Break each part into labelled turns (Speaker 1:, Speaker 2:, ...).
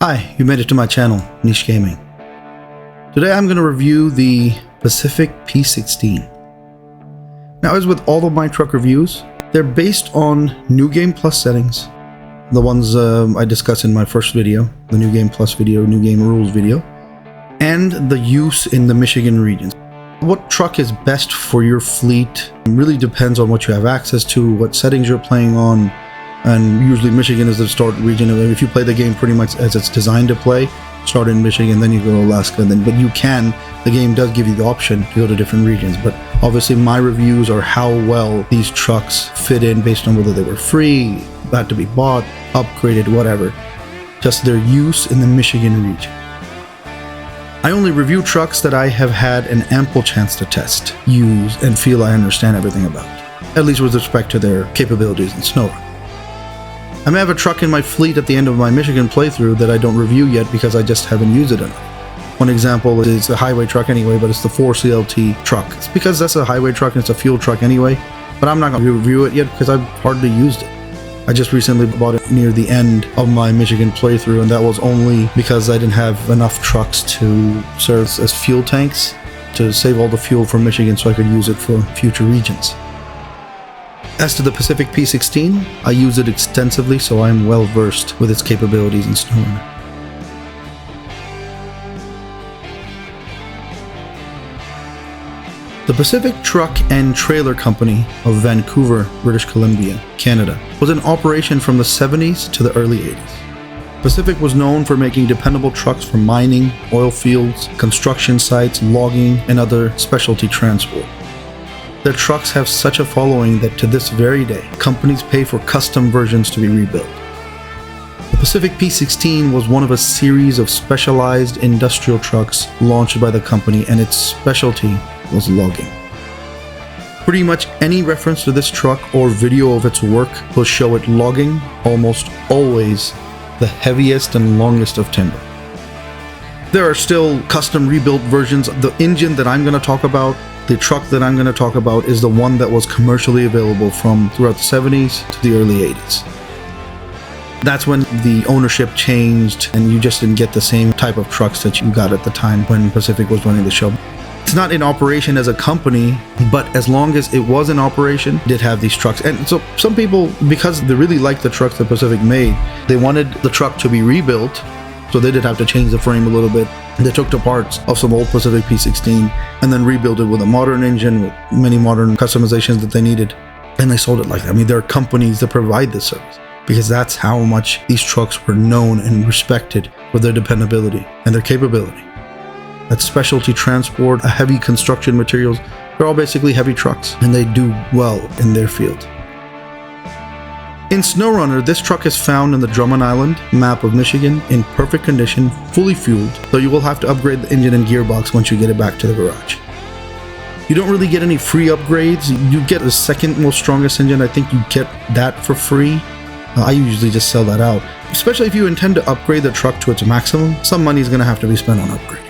Speaker 1: Hi, you made it to my channel, Niche Gaming. Today I'm going to review the Pacific P16. Now, as with all of my truck reviews, they're based on New Game Plus settings, the ones I discussed in my first video, the New Game Plus video, New Game Rules video, and the use in the Michigan region. What truck is best for your fleet really depends on what you have access to, what settings you're playing on, and usually Michigan is the start region. If you play the game pretty much as it's designed to play, start in Michigan, then you go to Alaska, but the game does give you the option to go to different regions. But obviously my reviews are how well these trucks fit in based on whether they were free, had to be bought, upgraded, whatever. Just their use in the Michigan region. I only review trucks that I have had an ample chance to test, use, and feel I understand everything about, at least with respect to their capabilities in SnowRunner. I may have a truck in my fleet at the end of my Michigan playthrough that I don't review yet because I just haven't used it enough. One example is a highway truck anyway, but it's the 4CLT truck. It's because that's a highway truck and it's a fuel truck anyway, but I'm not going to review it yet because I've hardly used it. I just recently bought it near the end of my Michigan playthrough, and that was only because I didn't have enough trucks to serve as fuel tanks to save all the fuel from Michigan so I could use it for future regions. As to the Pacific P16, I use it extensively, so I am well versed with its capabilities in SnowRunner. The Pacific Truck and Trailer Company of Vancouver, British Columbia, Canada, was in operation from the 70s to the early 80s. Pacific was known for making dependable trucks for mining, oil fields, construction sites, logging, and other specialty transport. Their trucks have such a following that to this very day, companies pay for custom versions to be rebuilt. The Pacific P16 was one of a series of specialized industrial trucks launched by the company, and its specialty was logging. Pretty much any reference to this truck or video of its work will show it logging almost always the heaviest and longest of timber. There are still custom rebuilt versions. The engine that I'm going to talk about, the truck that I'm going to talk about, is the one that was commercially available from throughout the 70s to the early 80s. That's when the ownership changed and you just didn't get the same type of trucks that you got at the time when Pacific was running the show. It's not in operation as a company, but as long as it was in operation, it did have these trucks. And so some people, because they really liked the trucks that Pacific made, they wanted the truck to be rebuilt, so they did have to change the frame a little bit. They took the parts of some old Pacific P16 and then rebuilt it with a modern engine, with many modern customizations that they needed, and they sold it like that. I mean, there are companies that provide this service because that's how much these trucks were known and respected for their dependability and their capability. That specialty transport, heavy construction materials, they're all basically heavy trucks, and they do well in their field. In SnowRunner, this truck is found in the Drummond Island map of Michigan in perfect condition, fully fueled, though you will have to upgrade the engine and gearbox once you get it back to the garage. You don't really get any free upgrades. You get the second most strongest engine. I think you get that for free. I usually just sell that out. Especially if you intend to upgrade the truck to its maximum, some money is going to have to be spent on upgrading.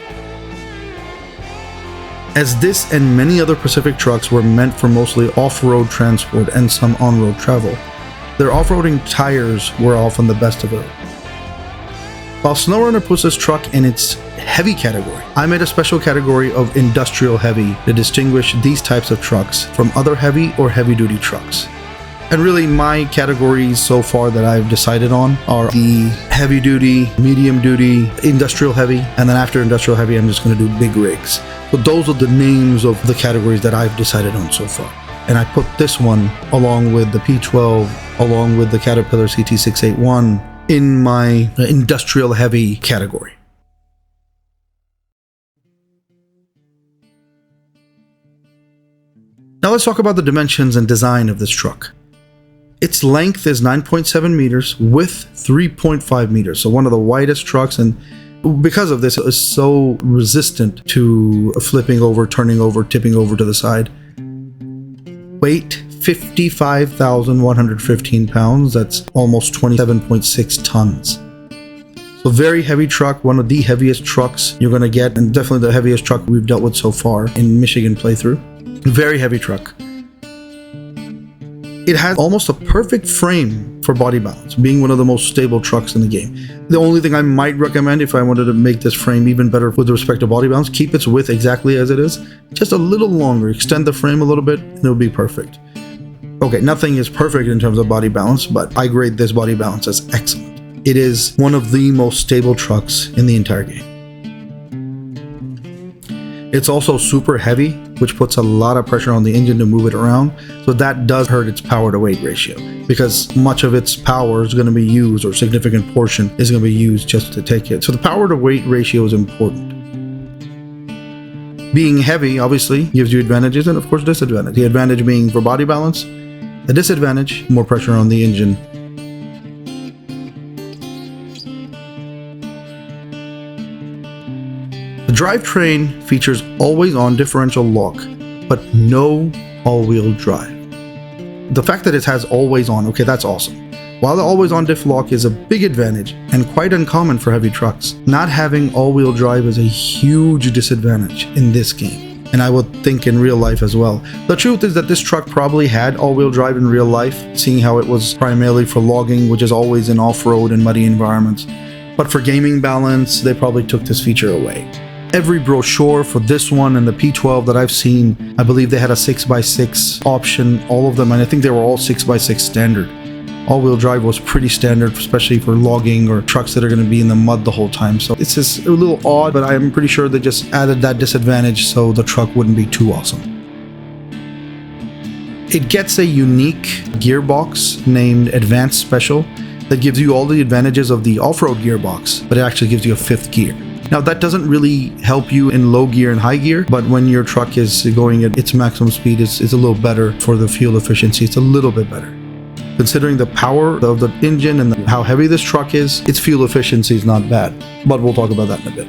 Speaker 1: As this and many other Pacific trucks were meant for mostly off-road transport and some on-road travel, their off-roading tires were often the best available. While SnowRunner puts this truck in its heavy category, I made a special category of industrial heavy to distinguish these types of trucks from other heavy or heavy-duty trucks. And really, my categories so far that I've decided on are the heavy-duty, medium-duty, industrial heavy, and then after industrial heavy, I'm just going to do big rigs. So those are the names of the categories that I've decided on so far. And I put this one along with the P12, along with the Caterpillar CT681 in my industrial heavy category. Now let's talk about the dimensions and design of this truck. Its length is 9.7 meters, width 3.5 meters, so one of the widest trucks, and because of this, it is so resistant to flipping over, turning over, tipping over to the side. Weight 55,115 pounds, that's almost 27.6 tons. So very heavy truck, one of the heaviest trucks you're going to get, and definitely the heaviest truck we've dealt with so far in Michigan playthrough. Very heavy truck. It has almost a perfect frame for body balance, being one of the most stable trucks in the game. The only thing I might recommend if I wanted to make this frame even better with respect to body balance, keep its width exactly as it is, just a little longer, extend the frame a little bit, and it'll be perfect. Okay, nothing is perfect in terms of body balance, but I grade this body balance as excellent. It is one of the most stable trucks in the entire game. It's also super heavy, which puts a lot of pressure on the engine to move it around. So that does hurt its power to weight ratio, because much of its power is going to be used, or a significant portion is going to be used just to take it. So the power to weight ratio is important. Being heavy obviously gives you advantages and of course disadvantages. The advantage being for body balance, the disadvantage, more pressure on the engine. The drivetrain features always-on differential lock, but no all-wheel drive. The fact that it has always-on, okay, that's awesome. While the always-on diff lock is a big advantage and quite uncommon for heavy trucks, not having all-wheel drive is a huge disadvantage in this game, and I would think in real life as well. The truth is that this truck probably had all-wheel drive in real life, seeing how it was primarily for logging, which is always in off-road and muddy environments. But for gaming balance, they probably took this feature away. Every brochure for this one and the P12 that I've seen, I believe they had a 6x6 option, all of them, and I think they were all 6x6 standard. All-wheel drive was pretty standard, especially for logging or trucks that are going to be in the mud the whole time. So it's just a little odd, but I'm pretty sure they just added that disadvantage so the truck wouldn't be too awesome. It gets a unique gearbox named Advanced Special that gives you all the advantages of the off-road gearbox, but it actually gives you a 5th gear. Now that doesn't really help you in low gear and high gear, but when your truck is going at its maximum speed, it's a little better for the fuel efficiency. It's a little bit better. Considering the power of the engine and how heavy this truck is, its fuel efficiency is not bad, but we'll talk about that in a bit.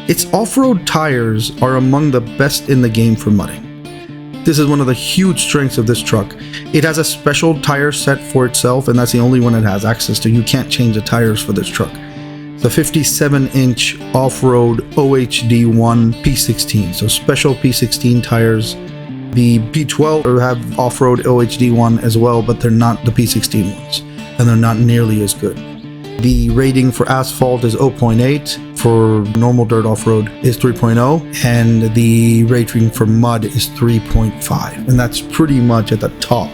Speaker 1: Its off-road tires are among the best in the game for mudding. This is one of the huge strengths of this truck. It has a special tire set for itself, and that's the only one it has access to. You can't change the tires for this truck. The 57-inch off-road OHD1 P16, so special P16 tires. The P12 have off-road OHD1 as well, but they're not the P16 ones, and they're not nearly as good. The rating for asphalt is 0.8, for normal dirt off-road is 3.0, and the rating for mud is 3.5, and that's pretty much at the top,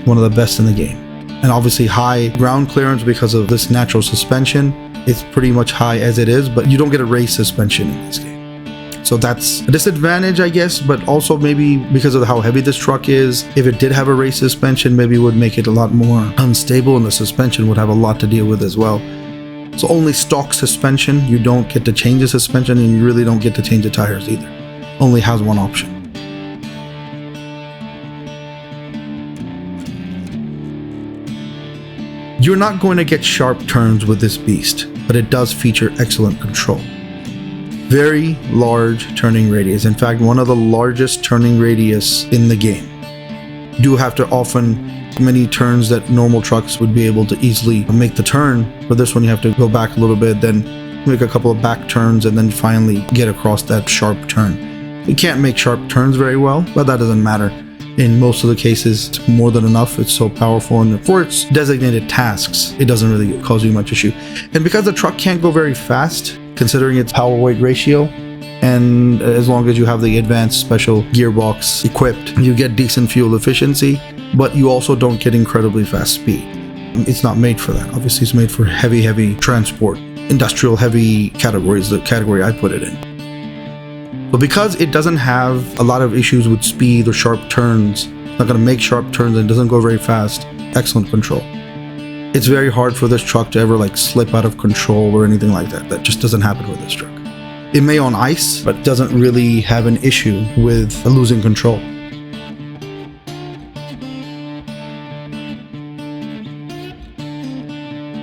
Speaker 1: one of the best in the game. And obviously high ground clearance because of this natural suspension. It's pretty much high as it is, but you don't get a race suspension in this game. So that's a disadvantage, I guess, but also maybe because of how heavy this truck is, if it did have a race suspension, maybe it would make it a lot more unstable, and the suspension would have a lot to deal with as well. So only stock suspension, you don't get to change the suspension, and you really don't get to change the tires either. Only has one option. You're not going to get sharp turns with this beast, but it does feature excellent control. Very large turning radius. In fact, one of the largest turning radius in the game. You do have to often many turns that normal trucks would be able to easily make the turn. For this one, you have to go back a little bit, then make a couple of back turns, and then finally get across that sharp turn. You can't make sharp turns very well, but that doesn't matter. In most of the cases, it's more than enough. It's so powerful, and for its designated tasks, it doesn't really cause you much issue. And because the truck can't go very fast, considering its power weight ratio, and as long as you have the advanced special gearbox equipped, you get decent fuel efficiency, but you also don't get incredibly fast speed. It's not made for that. Obviously, it's made for heavy transport, industrial heavy categories, the category I put it in. But because it doesn't have a lot of issues with speed or sharp turns, it's not going to make sharp turns and doesn't go very fast, excellent control. It's very hard for this truck to ever slip out of control or anything like that. That just doesn't happen with this truck. It may on ice, but doesn't really have an issue with losing control.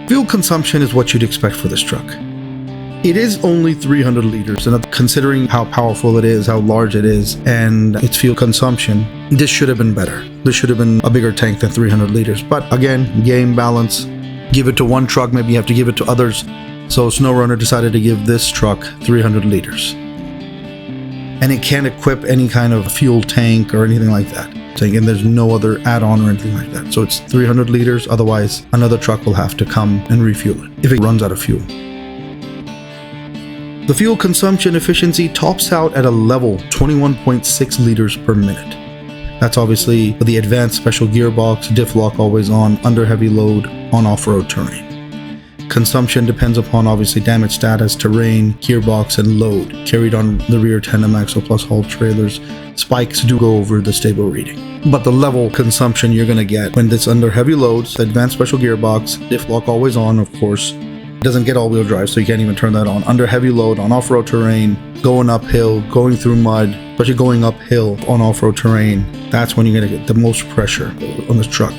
Speaker 1: Fuel consumption is what you'd expect for this truck. It is only 300 liters, and considering how powerful it is, how large it is, and its fuel consumption, this should have been better. This should have been a bigger tank than 300 liters. But again, game balance. Give it to one truck, maybe you have to give it to others. So SnowRunner decided to give this truck 300 liters. and it can't equip any kind of fuel tank or anything like that. So again, there's no other add-on or anything like that. So it's 300 liters, otherwise another truck will have to come and refuel it if it runs out of fuel. The fuel consumption efficiency tops out at a level 21.6 liters per minute. That's obviously the advanced special gearbox, diff lock always on, under heavy load, on off-road terrain. Consumption depends upon obviously damage status, terrain, gearbox, and load carried on the rear tandem axle plus haul trailers. Spikes do go over the stable reading. But the level consumption you're going to get when it's under heavy loads, advanced special gearbox, diff lock always on, of course, doesn't get all-wheel drive, so you can't even turn that on. Under heavy load, on off-road terrain, going uphill, going through mud, especially going uphill on off-road terrain, that's when you're going to get the most pressure on this truck.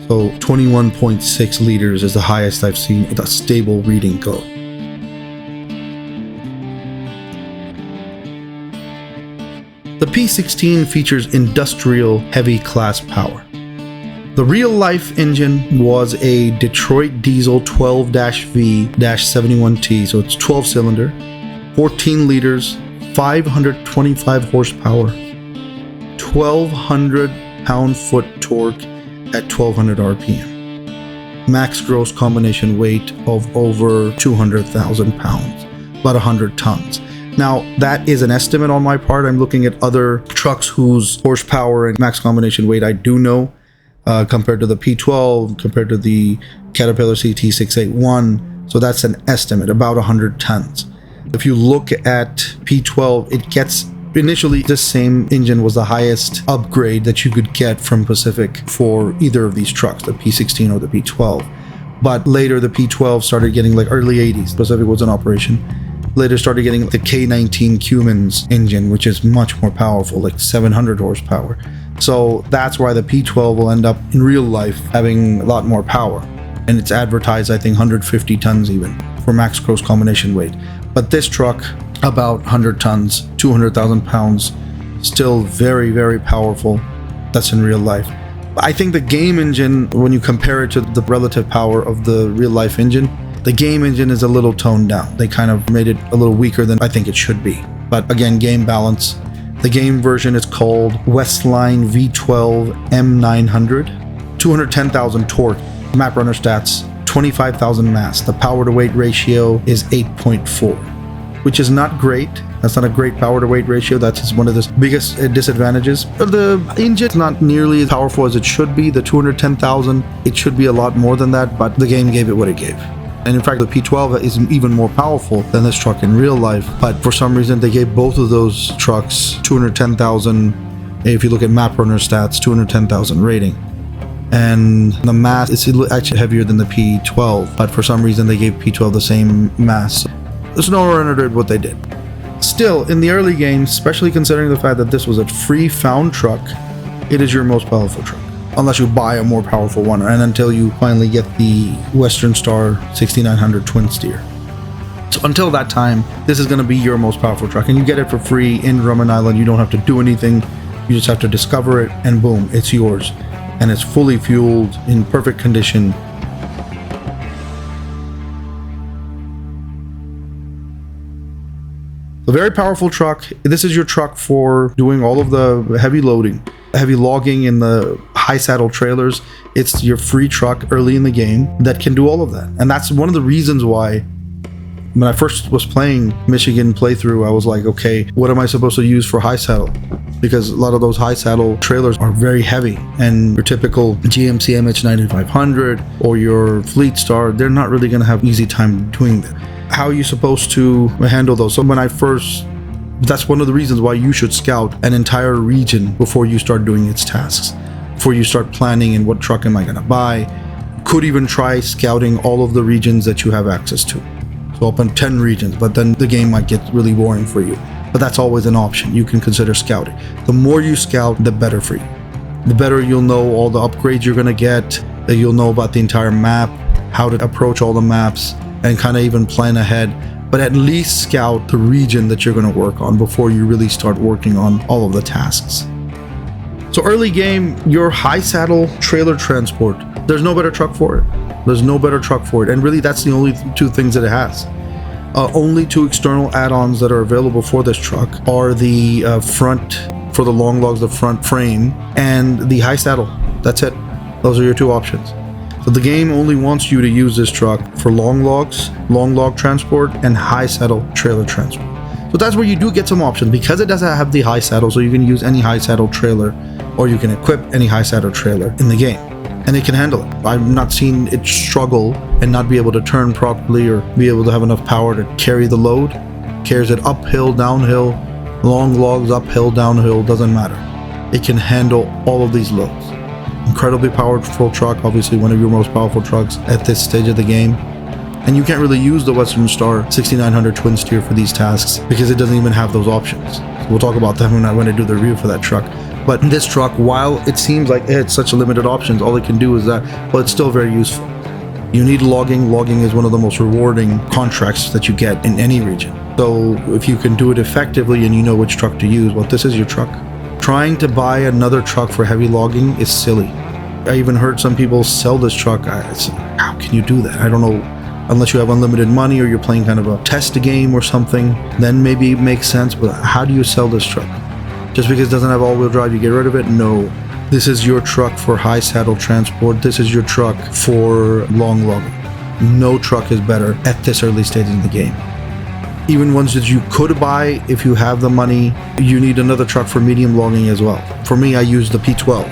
Speaker 1: So 21.6 liters is the highest I've seen a stable reading go. The P16 features industrial heavy class power. The real-life engine was a Detroit diesel 12-V-71T, so it's 12-cylinder, 14 liters, 525 horsepower, 1,200 pound-foot torque at 1,200 RPM. Max gross combination weight of over 200,000 pounds, about 100 tons. Now, that is an estimate on my part. I'm looking at other trucks whose horsepower and max combination weight I do know. Compared to the P12, compared to the Caterpillar CT681. So that's an estimate, about 100 tons. If you look at P12, it gets, initially this same engine was the highest upgrade that you could get from Pacific for either of these trucks, the P16 or the P12. But later the P12 started getting, like early 80s, Pacific was in operation. Later started getting the K19 Cummins engine, which is much more powerful, like 700 horsepower. So that's why the P12 will end up in real life having a lot more power. And it's advertised, I think, 150 tons even for max gross combination weight. But this truck, about 100 tons, 200,000 pounds, still very, very powerful. That's in real life. I think the game engine, when you compare it to the relative power of the real life engine, the game engine is a little toned down. They kind of made it a little weaker than I think it should be. But again, game balance. The game version is called Westline V12 M900, 210,000 torque, map runner stats, 25,000 mass. The power to weight ratio is 8.4, which is not great. That's not a great power to weight ratio. That's one of the biggest disadvantages. The engine is not nearly as powerful as it should be. The 210,000, it should be a lot more than that, but the game gave it what it gave. And in fact, the P12 is even more powerful than this truck in real life. But for some reason, they gave both of those trucks 210,000. If you look at map runner stats, 210,000 rating. And the mass is actually heavier than the P12. But for some reason, they gave P12 the same mass. The SnowRunner did what they did. Still, in the early games, especially considering the fact that this was a free found truck, it is your most powerful truck. Unless you buy a more powerful one, and until you finally get the Western Star 6900 twin steer. So until that time, this is going to be your most powerful truck, and you get it for free in Drummond Island. You don't have to do anything. You just have to discover it, and boom, it's yours. And it's fully fueled, in perfect condition. A very powerful truck. This is your truck for doing all of the heavy loading, heavy logging in the high saddle trailers. It's your free truck early in the game that can do all of that. And that's one of the reasons why when I first was playing Michigan playthrough, I was like, okay, what am I supposed to use for high saddle? Because a lot of those high saddle trailers are very heavy, and your typical GMC MH9500 or your Fleet Star, they're not really going to have easy time doing that. How are you supposed to handle those? So when I first, that's one of the reasons why you should scout an entire region before you start doing its tasks, before you start planning and what truck am I going to buy. Could even try scouting all of the regions that you have access to. So open 10 regions, but then the game might get really boring for you. But that's always an option. You can consider scouting. The more you scout, the better for you. The better you'll know all the upgrades you're going to get, that you'll know about the entire map, how to approach all the maps, and kind of even plan ahead. But at least scout the region that you're going to work on before you really start working on all of the tasks. So early game, your high saddle trailer transport, there's no better truck for it. There's no better truck for it. And really, that's the only two things that it has. Only two external add-ons that are available for this truck are the front, for the long logs, the front frame, and the high saddle. That's it. Those are your two options. So the game only wants you to use this truck for long logs, long log transport, and high saddle trailer transport. So that's where you do get some options, because it doesn't have the high saddle, so you can use any high saddle trailer, or you can equip any high saddle trailer in the game, and it can handle it. I've not seen it struggle and not be able to turn properly or be able to have enough power to carry the load. Carries it uphill, downhill, long logs, uphill, downhill, doesn't matter. It can handle all of these loads. Incredibly powerful truck, obviously one of your most powerful trucks at this stage of the game. And you can't really use the Western Star 6900 twin steer for these tasks because it doesn't even have those options. So we'll talk about them when I do the review for that truck. But this truck, while it seems like it's such limited options, all it can do is that, well, it's still very useful. You need logging. Logging is one of the most rewarding contracts that you get in any region. So if you can do it effectively and you know which truck to use, well, this is your truck. Trying to buy another truck for heavy logging is silly. I even heard some people sell this truck. How can you do that? I don't know. Unless you have unlimited money or you're playing kind of a test game or something, then maybe it makes sense. But how do you sell this truck? Just because it doesn't have all-wheel drive, you get rid of it? No. This is your truck for high saddle transport. This is your truck for long logging. No truck is better at this early stage in the game. Even ones that you could buy if you have the money, you need another truck for medium logging as well. For me, I use the P12.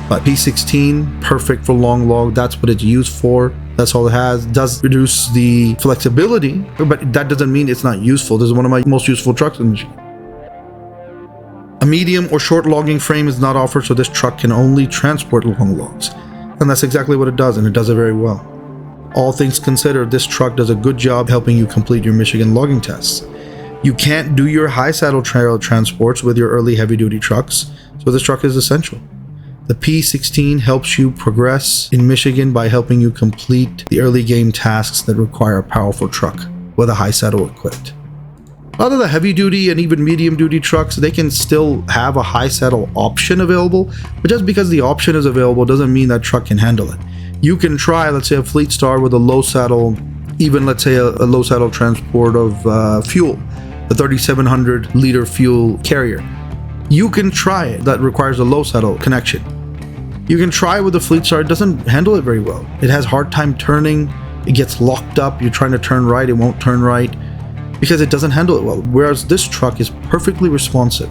Speaker 1: But P16, perfect for long log. That's what it's used for. That's all it has. It does reduce the flexibility, but that doesn't mean it's not useful. This is one of my most useful trucks in Michigan. A medium or short logging frame is not offered, so this truck can only transport long logs. And that's exactly what it does, and it does it very well. All things considered, this truck does a good job helping you complete your Michigan logging tests. You can't do your high saddle trailer transports with your early heavy duty trucks, so this truck is essential. The P16 helps you progress in Michigan by helping you complete the early game tasks that require a powerful truck with a high saddle equipped. A lot of the heavy duty and even medium duty trucks, they can still have a high saddle option available, but just because the option is available doesn't mean that truck can handle it. You can try, let's say, a Fleet Star with a low saddle, even let's say a low saddle transport of fuel, a 3,700 liter fuel carrier. You can try it. That requires a low saddle connection. You can try with the Fleet Star. It doesn't handle it very well. It has hard time turning. It gets locked up. You're trying to turn right, it won't turn right because it doesn't handle it well. Whereas this truck is perfectly responsive.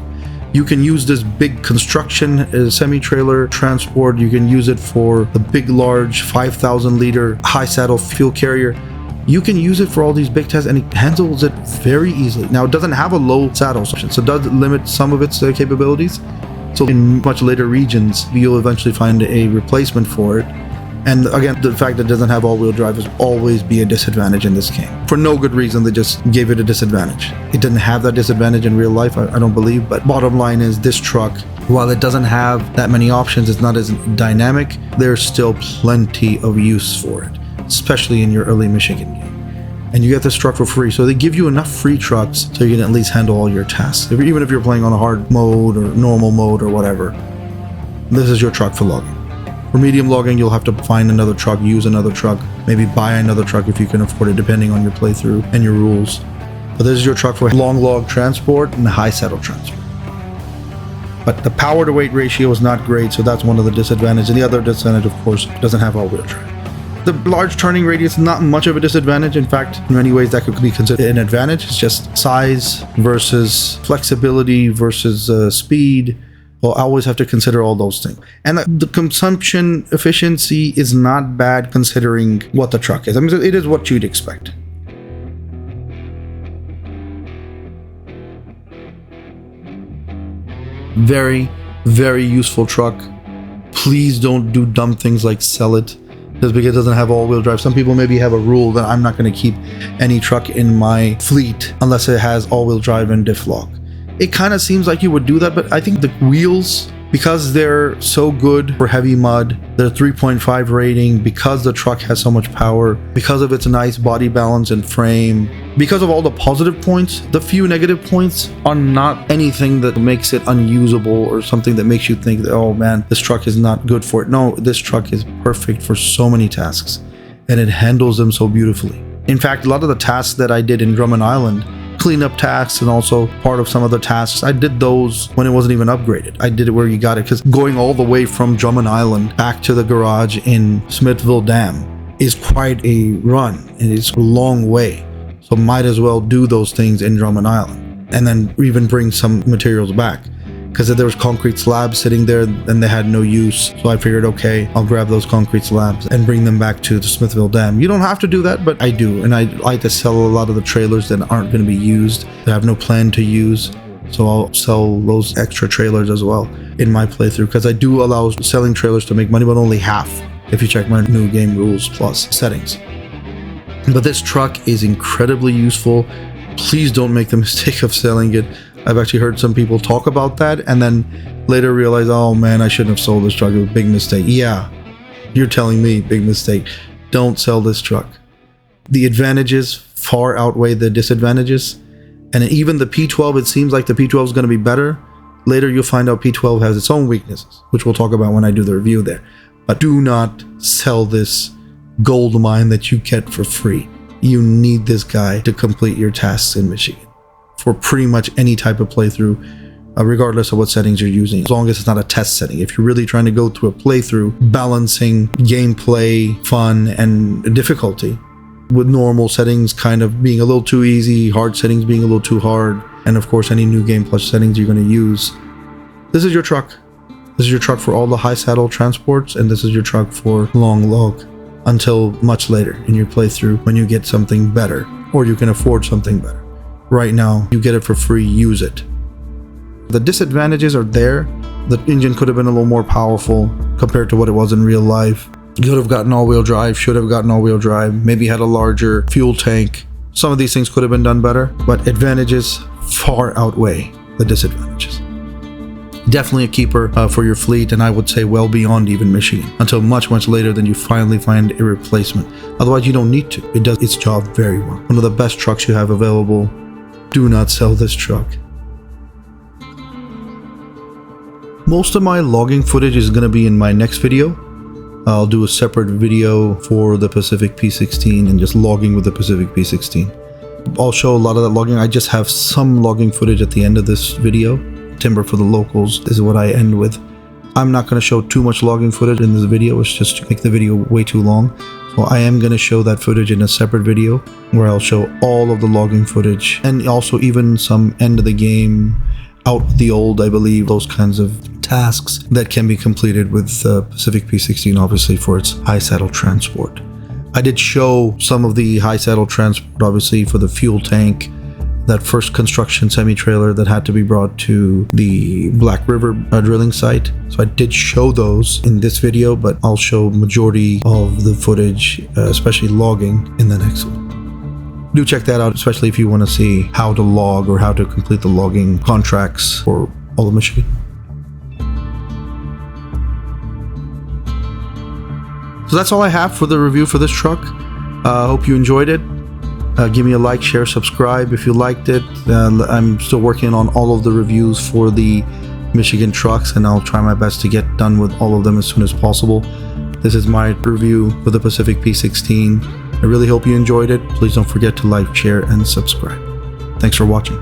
Speaker 1: You can use this big construction semi-trailer transport. You can use it for the big, large 5,000 liter high saddle fuel carrier. You can use it for all these big tests, and it handles it very easily. Now, it doesn't have a low saddle option, so it does limit some of its capabilities. So in much later regions, you'll eventually find a replacement for it. And again, the fact that it doesn't have all-wheel drive will always be a disadvantage in this game. For no good reason, they just gave it a disadvantage. It didn't have that disadvantage in real life, I don't believe. But bottom line is, this truck, while it doesn't have that many options, it's not as dynamic, there's still plenty of use for it, especially in your early Michigan game. And you get this truck for free, so they give you enough free trucks so you can at least handle all your tasks. Even if you're playing on a hard mode or normal mode or whatever, this is your truck for logging. For medium logging, you'll have to find another truck, use another truck, maybe buy another truck if you can afford it, depending on your playthrough and your rules. But this is your truck for long log transport and high saddle transport. But the power to weight ratio is not great, so that's one of the disadvantages. And the other disadvantage, of course, doesn't have all-wheel drive. The large turning radius is not much of a disadvantage. In fact, in many ways that could be considered an advantage. It's just size versus flexibility versus speed. Well, I always have to consider all those things. And the consumption efficiency is not bad considering what the truck is. I mean, it is what you'd expect. Very, very useful truck. Please don't do dumb things like sell it just because it doesn't have all-wheel drive. Some people maybe have a rule that I'm not going to keep any truck in my fleet unless it has all-wheel drive and diff lock. It kind of seems like you would do that, but I think the wheels, because they're so good for heavy mud, they're 3.5 rating, because the truck has so much power, because of its nice body balance and frame, because of all the positive points, the few negative points are not anything that makes it unusable or something that makes you think that, oh man, this truck is not good for it. No, this truck is perfect for so many tasks and it handles them so beautifully. In fact, a lot of the tasks that I did in Drummond Island, cleanup tasks and also part of some other tasks, I did those when it wasn't even upgraded. I did it where you got it, because going all the way from Drummond Island back to the garage in Smithville Dam is quite a run, and it's a long way. So might as well do those things in Drummond Island and then even bring some materials back, because there was concrete slabs sitting there and they had no use. So I figured, okay, I'll grab those concrete slabs and bring them back to the Smithville Dam. You don't have to do that, but I do. And I like to sell a lot of the trailers that aren't going to be used, that I have no plan to use. So I'll sell those extra trailers as well in my playthrough, because I do allow selling trailers to make money, but only half if you check my new game rules plus settings. But this truck is incredibly useful. Please don't make the mistake of selling it. I've actually heard some people talk about that and then later realize, oh man, I shouldn't have sold this truck. It was a big mistake. Yeah, you're telling me big mistake. Don't sell this truck. The advantages far outweigh the disadvantages. And even the P12, it seems like the P12 is going to be better. Later you'll find out P12 has its own weaknesses, which we'll talk about when I do the review there. But do not sell this gold mine that you get for free. You need this guy to complete your tasks in Michigan for pretty much any type of playthrough, regardless of what settings you're using, as long as it's not a test setting. If you're really trying to go through a playthrough, balancing gameplay, fun, and difficulty, with normal settings kind of being a little too easy, hard settings being a little too hard, and of course any new game plus settings you're going to use, this is your truck. This is your truck for all the high saddle transports, and this is your truck for long log until much later in your playthrough when you get something better, or you can afford something better. Right now, you get it for free, use it. The disadvantages are there. The engine could have been a little more powerful compared to what it was in real life. You could have gotten all-wheel drive, should have gotten all-wheel drive, maybe had a larger fuel tank. Some of these things could have been done better, but advantages far outweigh the disadvantages. Definitely a keeper for your fleet, and I would say well beyond even Michigan, until much later than you finally find a replacement. Otherwise, you don't need to. It does its job very well. One of the best trucks you have available. Do not sell this truck. Most of my logging footage is going to be in my next video. I'll do a separate video for the Pacific P16 and just logging with the Pacific P16. I'll show a lot of that logging. I just have some logging footage at the end of this video. Timber for the locals is what I end with. I'm not going to show too much logging footage in this video. It's just to make the video way too long. So I am going to show that footage in a separate video where I'll show all of the logging footage and also even some end of the game, out with the old, I believe, those kinds of tasks that can be completed with Pacific P16, obviously for its high saddle transport. I did show some of the high saddle transport, obviously for the fuel tank, that first construction semi-trailer that had to be brought to the Black River drilling site. So I did show those in this video, but I'll show majority of the footage, especially logging, in the next one. Do check that out, especially if you want to see how to log or how to complete the logging contracts for all of Michigan. So that's all I have for the review for this truck. Hope you enjoyed it. Give me a like, share, subscribe if you liked it. I'm still working on all of the reviews for the Michigan trucks, and I'll try my best to get done with all of them as soon as possible. This is my review for the Pacific P16. I really hope you enjoyed it. Please don't forget to like, share, and subscribe. Thanks for watching.